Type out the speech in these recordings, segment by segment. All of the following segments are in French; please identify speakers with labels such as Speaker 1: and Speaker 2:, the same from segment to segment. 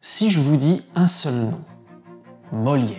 Speaker 1: Si je vous dis un seul nom, Molière.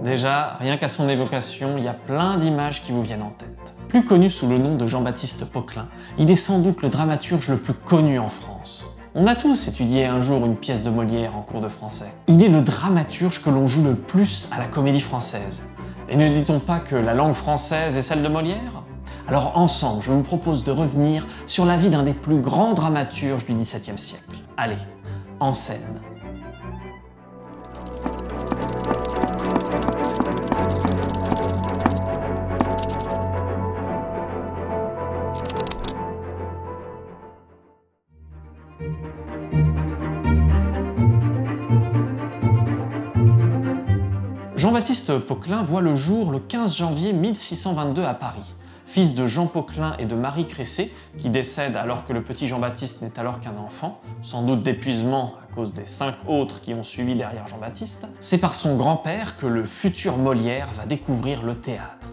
Speaker 1: Déjà, rien qu'à son évocation, il y a plein d'images qui vous viennent en tête. Plus connu sous le nom de Jean-Baptiste Poquelin, il est sans doute le dramaturge le plus connu en France. On a tous étudié un jour une pièce de Molière en cours de français. Il est le dramaturge que l'on joue le plus à la Comédie Française. Et ne dit-on pas que la langue française est celle de Molière ? Alors ensemble, je vous propose de revenir sur la vie d'un des plus grands dramaturges du XVIIe siècle. Allez, en scène. Jean-Baptiste Poquelin voit le jour le 15 janvier 1622 à Paris. Fils de Jean Poquelin et de Marie Cressé, qui décède alors que le petit Jean-Baptiste n'est alors qu'un enfant, sans doute d'épuisement à cause des 5 autres qui ont suivi derrière Jean-Baptiste, c'est par son grand-père que le futur Molière va découvrir le théâtre.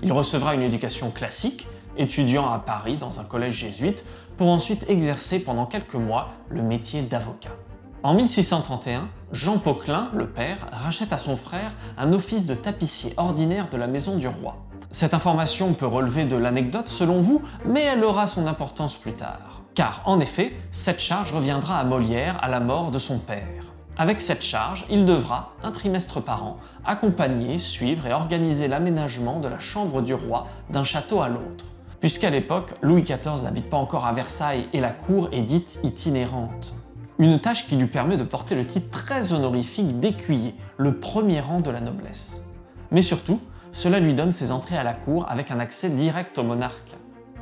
Speaker 1: Il recevra une éducation classique, étudiant à Paris dans un collège jésuite, pour ensuite exercer pendant quelques mois le métier d'avocat. En 1631, Jean Poquelin, le père, rachète à son frère un office de tapissier ordinaire de la maison du roi. Cette information peut relever de l'anecdote selon vous, mais elle aura son importance plus tard. Car en effet, cette charge reviendra à Molière à la mort de son père. Avec cette charge, il devra, un trimestre par an, accompagner, suivre et organiser l'aménagement de la chambre du roi d'un château à l'autre. Puisqu'à l'époque, Louis XIV n'habite pas encore à Versailles et la cour est dite itinérante. Une tâche qui lui permet de porter le titre très honorifique d'écuyer, le premier rang de la noblesse. Mais surtout, cela lui donne ses entrées à la cour avec un accès direct au monarque.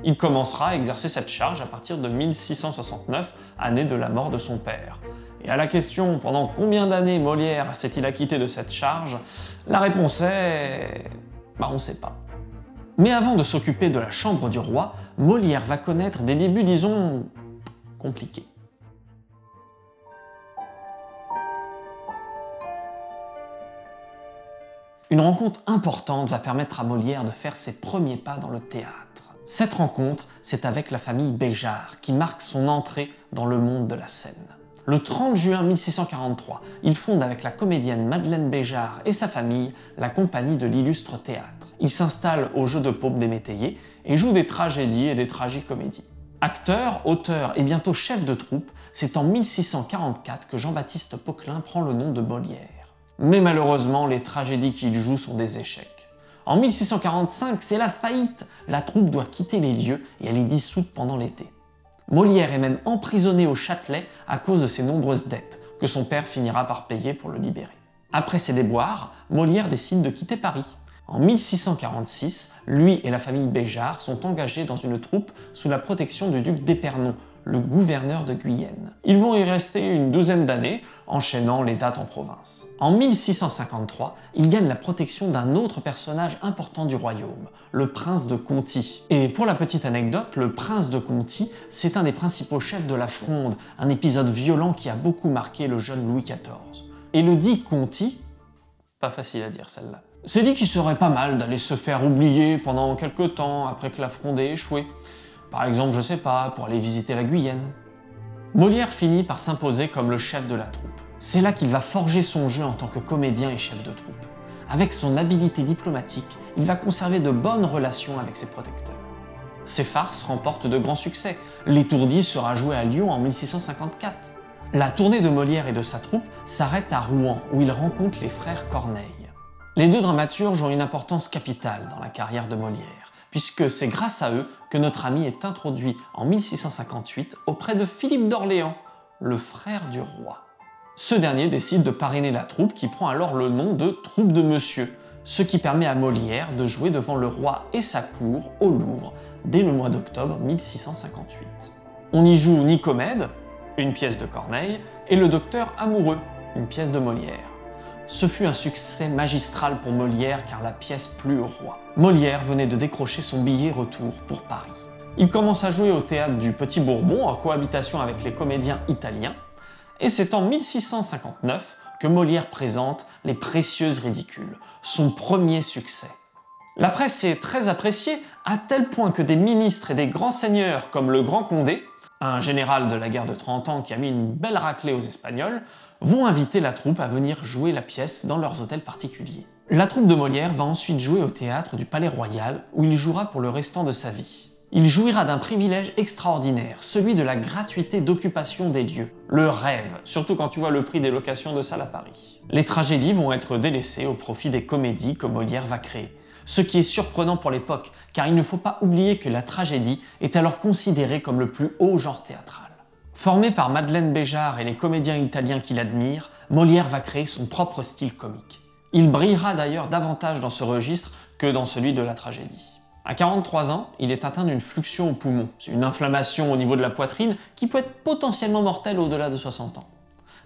Speaker 1: Il commencera à exercer cette charge à partir de 1669, année de la mort de son père. Et à la question « Pendant combien d'années Molière s'est-il acquitté de cette charge ?», la réponse est… on ne sait pas. Mais avant de s'occuper de la chambre du roi, Molière va connaître des débuts, disons, compliqués. Une rencontre importante va permettre à Molière de faire ses premiers pas dans le théâtre. Cette rencontre, c'est avec la famille Béjart, qui marque son entrée dans le monde de la scène. Le 30 juin 1643, il fonde avec la comédienne Madeleine Béjart et sa famille la compagnie de l'Illustre Théâtre. Il s'installe au Jeu de Paume des Métayers et joue des tragédies et des tragicomédies. Acteur, auteur et bientôt chef de troupe, c'est en 1644 que Jean-Baptiste Poquelin prend le nom de Molière. Mais malheureusement, les tragédies qu'il joue sont des échecs. En 1645, c'est la faillite. La troupe doit quitter les lieux et elle est dissoute pendant l'été. Molière est même emprisonné au Châtelet à cause de ses nombreuses dettes, que son père finira par payer pour le libérer. Après ces déboires, Molière décide de quitter Paris. En 1646, lui et la famille Béjart sont engagés dans une troupe sous la protection du duc d'Épernon, le gouverneur de Guyenne. Ils vont y rester une douzaine d'années, enchaînant les dates en province. En 1653, ils gagnent la protection d'un autre personnage important du royaume, le prince de Conti. Et pour la petite anecdote, le prince de Conti, c'est un des principaux chefs de la Fronde, un épisode violent qui a beaucoup marqué le jeune Louis XIV. Et le dit Conti, pas facile à dire celle-là, s'est dit qu'il serait pas mal d'aller se faire oublier pendant quelques temps après que la Fronde ait échoué. Par exemple, je sais pas, pour aller visiter la Guyenne. Molière finit par s'imposer comme le chef de la troupe. C'est là qu'il va forger son jeu en tant que comédien et chef de troupe. Avec son habileté diplomatique, il va conserver de bonnes relations avec ses protecteurs. Ses farces remportent de grands succès. L'Étourdi sera joué à Lyon en 1654. La tournée de Molière et de sa troupe s'arrête à Rouen, où il rencontre les frères Corneille. Les deux dramaturges ont une importance capitale dans la carrière de Molière, puisque c'est grâce à eux que notre ami est introduit en 1658 auprès de Philippe d'Orléans, le frère du roi. Ce dernier décide de parrainer la troupe qui prend alors le nom de Troupe de Monsieur, ce qui permet à Molière de jouer devant le roi et sa cour au Louvre dès le mois d'octobre 1658. On y joue Nicomède, une pièce de Corneille, et le Docteur amoureux, une pièce de Molière. Ce fut un succès magistral pour Molière car la pièce plut au roi. Molière venait de décrocher son billet retour pour Paris. Il commence à jouer au théâtre du Petit Bourbon en cohabitation avec les comédiens italiens et c'est en 1659 que Molière présente Les Précieuses Ridicules, son premier succès. La presse est très appréciée à tel point que des ministres et des grands seigneurs comme le Grand Condé un général de la guerre de 30 ans qui a mis une belle raclée aux Espagnols, vont inviter la troupe à venir jouer la pièce dans leurs hôtels particuliers. La troupe de Molière va ensuite jouer au théâtre du Palais Royal, où il jouera pour le restant de sa vie. Il jouira d'un privilège extraordinaire, celui de la gratuité d'occupation des lieux. Le rêve, surtout quand tu vois le prix des locations de salles à Paris. Les tragédies vont être délaissées au profit des comédies que Molière va créer. Ce qui est surprenant pour l'époque, car il ne faut pas oublier que la tragédie est alors considérée comme le plus haut genre théâtral. Formé par Madeleine Béjart et les comédiens italiens qui l'admirent, Molière va créer son propre style comique. Il brillera d'ailleurs davantage dans ce registre que dans celui de la tragédie. À 43 ans, il est atteint d'une fluxion au poumon, une inflammation au niveau de la poitrine qui peut être potentiellement mortelle au-delà de 60 ans.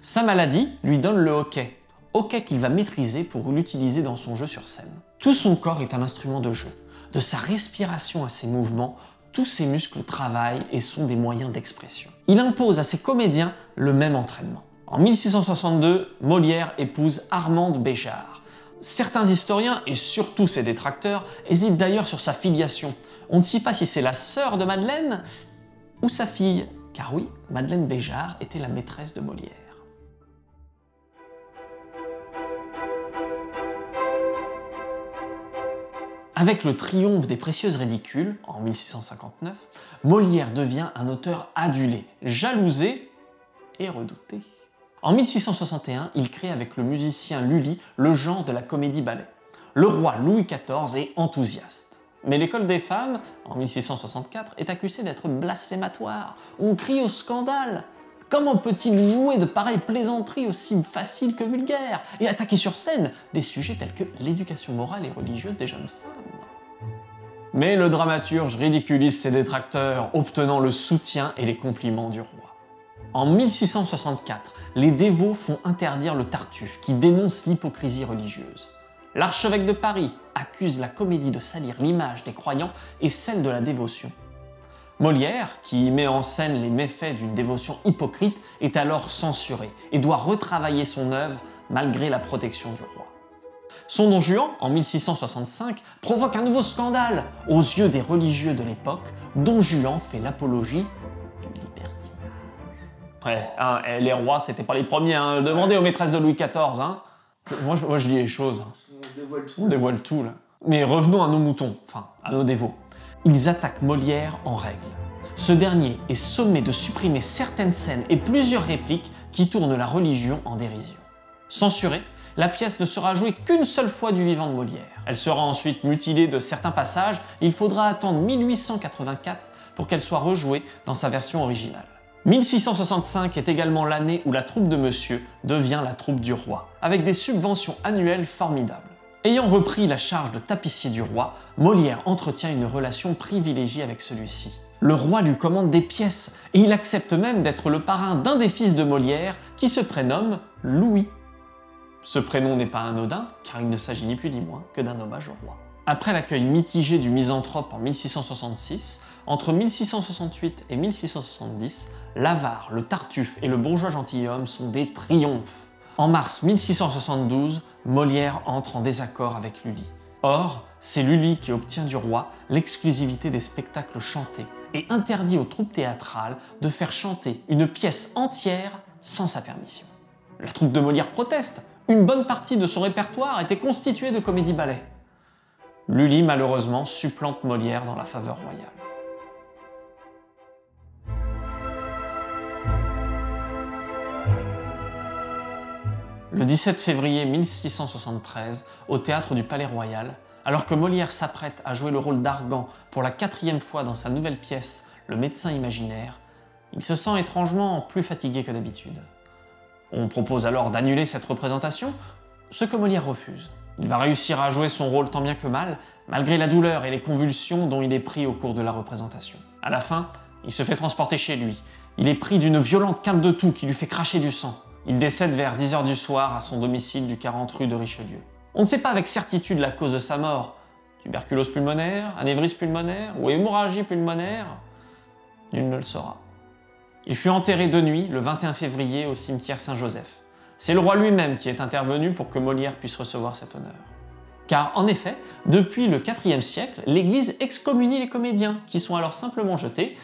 Speaker 1: Sa maladie lui donne le hoquet qu'il va maîtriser pour l'utiliser dans son jeu sur scène. Tout son corps est un instrument de jeu. De sa respiration à ses mouvements, tous ses muscles travaillent et sont des moyens d'expression. Il impose à ses comédiens le même entraînement. En 1662, Molière épouse Armande Béjart. Certains historiens, et surtout ses détracteurs, hésitent d'ailleurs sur sa filiation. On ne sait pas si c'est la sœur de Madeleine ou sa fille, car oui, Madeleine Béjart était la maîtresse de Molière. Avec le triomphe des Précieuses Ridicules, en 1659, Molière devient un auteur adulé, jalousé et redouté. En 1661, il crée avec le musicien Lully le genre de la comédie-ballet. Le roi Louis XIV est enthousiaste. Mais l'école des femmes, en 1664, est accusée d'être blasphématoire. On crie au scandale. Comment peut-il jouer de pareilles plaisanteries aussi faciles que vulgaires et attaquer sur scène des sujets tels que l'éducation morale et religieuse des jeunes femmes? Mais le dramaturge ridiculise ses détracteurs, obtenant le soutien et les compliments du roi. En 1664, les dévots font interdire le Tartuffe, qui dénonce l'hypocrisie religieuse. L'archevêque de Paris accuse la comédie de salir l'image des croyants et celle de la dévotion. Molière, qui met en scène les méfaits d'une dévotion hypocrite, est alors censuré et doit retravailler son œuvre malgré la protection du roi. Son Don Juan, en 1665, provoque un nouveau scandale. Aux yeux des religieux de l'époque, Don Juan fait l'apologie du libertinage. Ouais, hein, les rois, c'était pas les premiers, hein. Demandez aux maîtresses de Louis XIV. Hein. Moi, je dis les choses. On dévoile tout, là. Mais revenons à nos moutons, enfin, à nos dévots. Ils attaquent Molière en règle. Ce dernier est sommé de supprimer certaines scènes et plusieurs répliques qui tournent la religion en dérision. Censurée, la pièce ne sera jouée qu'une seule fois du vivant de Molière. Elle sera ensuite mutilée de certains passages. Il faudra attendre 1884 pour qu'elle soit rejouée dans sa version originale. 1665 est également l'année où la troupe de Monsieur devient la troupe du roi, avec des subventions annuelles formidables. Ayant repris la charge de tapissier du roi, Molière entretient une relation privilégiée avec celui-ci. Le roi lui commande des pièces et il accepte même d'être le parrain d'un des fils de Molière qui se prénomme Louis. Ce prénom n'est pas anodin car il ne s'agit ni plus ni moins que d'un hommage au roi. Après l'accueil mitigé du misanthrope en 1666, entre 1668 et 1670, l'avare, le Tartuffe et le bourgeois gentilhomme sont des triomphes. En mars 1672, Molière entre en désaccord avec Lully. Or, c'est Lully qui obtient du roi l'exclusivité des spectacles chantés et interdit aux troupes théâtrales de faire chanter une pièce entière sans sa permission. La troupe de Molière proteste. Une bonne partie de son répertoire était constituée de comédie-ballet. Lully, malheureusement, supplante Molière dans la faveur royale. Le 17 février 1673, au théâtre du Palais Royal, alors que Molière s'apprête à jouer le rôle d'Argan pour la 4e fois dans sa nouvelle pièce Le médecin imaginaire, il se sent étrangement plus fatigué que d'habitude. On propose alors d'annuler cette représentation, ce que Molière refuse. Il va réussir à jouer son rôle tant bien que mal, malgré la douleur et les convulsions dont il est pris au cours de la représentation. À la fin, il se fait transporter chez lui. Il est pris d'une violente quinte de toux qui lui fait cracher du sang. Il décède vers 10 h du soir à son domicile du 40 rue de Richelieu. On ne sait pas avec certitude la cause de sa mort. Tuberculose pulmonaire, anévrisme pulmonaire ou hémorragie pulmonaire, nul ne le saura. Il fut enterré de nuit le 21 février au cimetière Saint-Joseph. C'est le roi lui-même qui est intervenu pour que Molière puisse recevoir cet honneur. Car en effet, depuis le IVe siècle, l'Église excommunie les comédiens, qui sont alors simplement jetés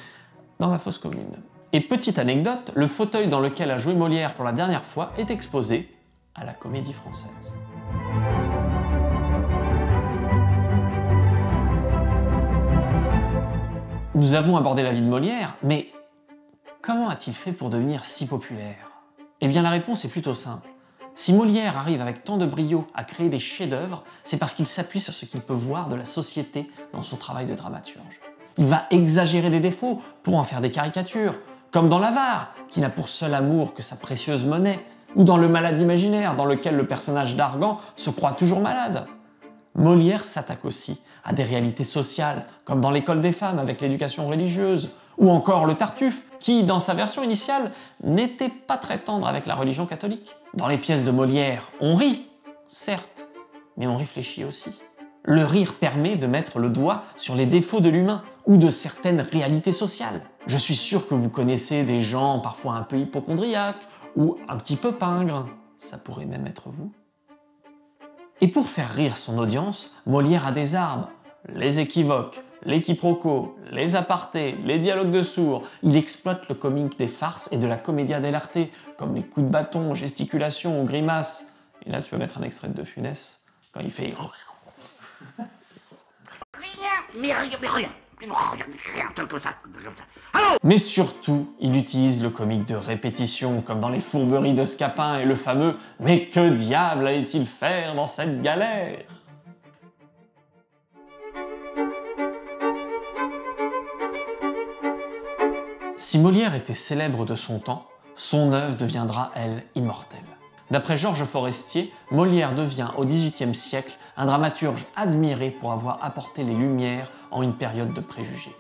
Speaker 1: dans la fosse commune. Et petite anecdote, le fauteuil dans lequel a joué Molière pour la dernière fois est exposé à la Comédie Française. Nous avons abordé la vie de Molière, mais comment a-t-il fait pour devenir si populaire? Eh bien la réponse est plutôt simple. Si Molière arrive avec tant de brio à créer des chefs-d'œuvre, c'est parce qu'il s'appuie sur ce qu'il peut voir de la société dans son travail de dramaturge. Il va exagérer des défauts pour en faire des caricatures, comme dans l'Avare, qui n'a pour seul amour que sa précieuse monnaie, ou dans Le Malade imaginaire, dans lequel le personnage d'Argan se croit toujours malade. Molière s'attaque aussi à des réalités sociales, comme dans l'École des femmes avec l'éducation religieuse, ou encore le Tartuffe, qui, dans sa version initiale, n'était pas très tendre avec la religion catholique. Dans les pièces de Molière, on rit, certes, mais on réfléchit aussi. Le rire permet de mettre le doigt sur les défauts de l'humain, ou de certaines réalités sociales. Je suis sûr que vous connaissez des gens parfois un peu hypocondriaques, ou un petit peu pingres, ça pourrait même être vous. Et pour faire rire son audience, Molière a des armes, les équivoques, les quiproquos, les apartés, les dialogues de sourds. Il exploite le comique des farces et de la commedia dell'arte, comme les coups de bâton, gesticulations ou grimaces. Et là, tu peux mettre un extrait de De Funès, quand il fait... Mais surtout, il utilise le comique de répétition, comme dans les fourberies de Scapin et le fameux « Mais que diable allait-il faire dans cette galère ?» Si Molière était célèbre de son temps, son œuvre deviendra, elle, immortelle. D'après Georges Forestier, Molière devient au XVIIIe siècle un dramaturge admiré pour avoir apporté les Lumières en une période de préjugés.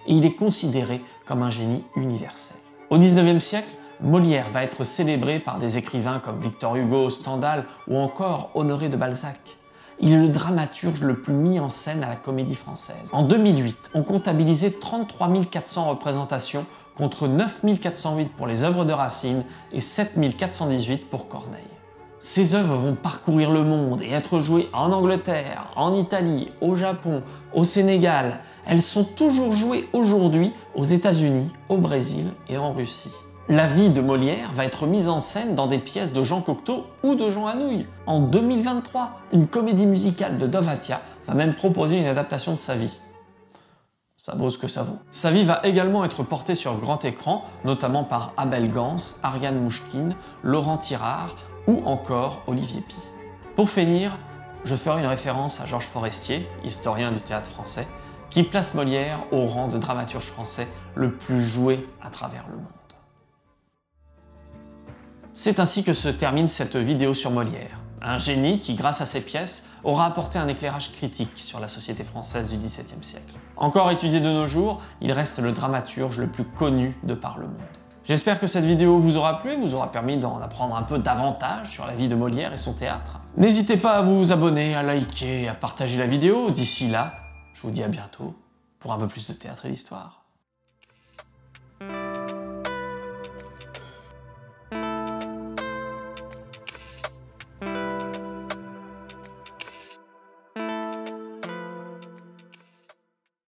Speaker 1: Et il est considéré comme un génie universel. Au XIXe siècle, Molière va être célébré par des écrivains comme Victor Hugo, Stendhal ou encore Honoré de Balzac. Il est le dramaturge le plus mis en scène à la Comédie Française. En 2008, on comptabilisait 33 400 représentations contre 9 408 pour les œuvres de Racine et 7 418 pour Corneille. Ces œuvres vont parcourir le monde et être jouées en Angleterre, en Italie, au Japon, au Sénégal. Elles sont toujours jouées aujourd'hui aux États-Unis, au Brésil et en Russie. La vie de Molière va être mise en scène dans des pièces de Jean Cocteau ou de Jean Anouilh. En 2023, une comédie musicale de Dovhatia va même proposer une adaptation de sa vie. Ça vaut ce que ça vaut. Sa vie va également être portée sur grand écran, notamment par Abel Gance, Ariane Mouchkine, Laurent Tirard ou encore Olivier Py. Pour finir, je ferai une référence à Georges Forestier, historien du théâtre français, qui place Molière au rang de dramaturge français le plus joué à travers le monde. C'est ainsi que se termine cette vidéo sur Molière, un génie qui, grâce à ses pièces, aura apporté un éclairage critique sur la société française du XVIIe siècle. Encore étudié de nos jours, il reste le dramaturge le plus connu de par le monde. J'espère que cette vidéo vous aura plu, vous aura permis d'en apprendre un peu davantage sur la vie de Molière et son théâtre. N'hésitez pas à vous abonner, à liker et à partager la vidéo. D'ici là, je vous dis à bientôt pour un peu plus de théâtre et d'histoire.